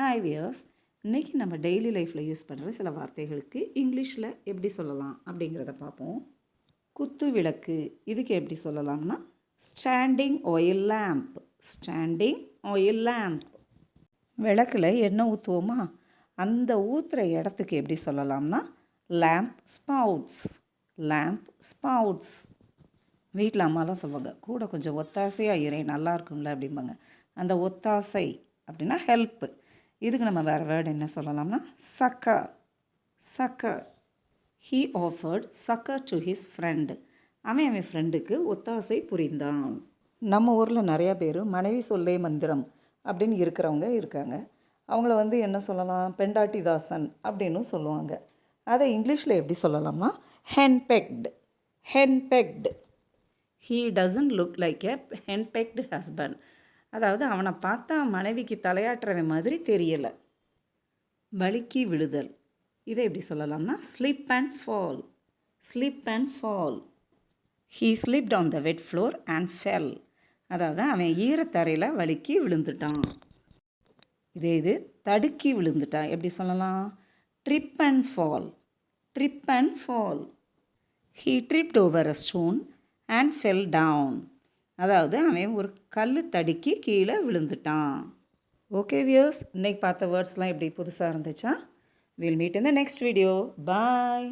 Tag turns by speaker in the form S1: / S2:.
S1: Hi wears, இன்றைக்கி நம்ம daily லைஃப்பில் யூஸ் பண்ணுற சில வார்த்தைகளுக்கு இங்கிலீஷில் எப்படி சொல்லலாம் அப்படிங்கிறத பார்ப்போம். குத்து விளக்கு, இதுக்கு எப்படி சொல்லலாம்னா standing oil lamp. Standing oil lamp. விளக்கில் எண்ணெய் ஊற்றுவோமா, அந்த ஊற்றுற இடத்துக்கு எப்படி சொல்லலாம்னா லேம்ப் ஸ்பவுட்ஸ். லேம்ப் ஸ்பவுட்ஸ். வீட்டில் அம்மாலாம் சொல்லுவாங்க, கூட கொஞ்சம் ஒத்தாசையாக இறை நல்லா இருக்கும்ல அப்படிம்பாங்க. அந்த ஒத்தாசை அப்படின்னா ஹெல்ப்பு. இதுக்கு நம்ம வேறு வேர்டு என்ன சொல்லலாம்னா succour. Succour. He offered succour to his friend. அவன் ஃப்ரெண்டுக்கு ஒத்தாசை புரிந்தான். நம்ம ஊரில் நிறையா பேர் மனைவி சொல்லே மந்திரம் அப்படின்னு இருக்கிறவங்க இருக்காங்க. அவங்கள என்ன சொல்லலாம், பெண்டாட்டி தாசன் அப்படின்னு சொல்லுவாங்க. அதை இங்கிலீஷில் எப்படி சொல்லலாம்னா henpecked. Henpecked. He doesn't look like a henpecked husband. அதாவது அவனை பார்த்தா மனைவிக்கு தலையாட்டுறவன் மாதிரி தெரியலை. வழுக்கி விழுதல், இதை எப்படி சொல்லலாம்னா slip and fall. Slip and fall. He slipped on the wet floor and fell. அதாவது அவன் ஈரத்தரையில் வழுக்கி விழுந்துட்டான். இது தடுக்கி விழுந்துட்டான். எப்படி சொல்லலாம், trip and fall. Trip and fall. He tripped over a stone and fell down. அதாவது அவன் ஒரு கல் தடுக்கி கீழே விழுந்துட்டான். ஓகே வியர்ஸ், இன்றைக்கி பார்த்த வேர்ட்ஸ்லாம் எப்படி புதுசாக இருந்துச்சா? Will meet in the next video. Bye.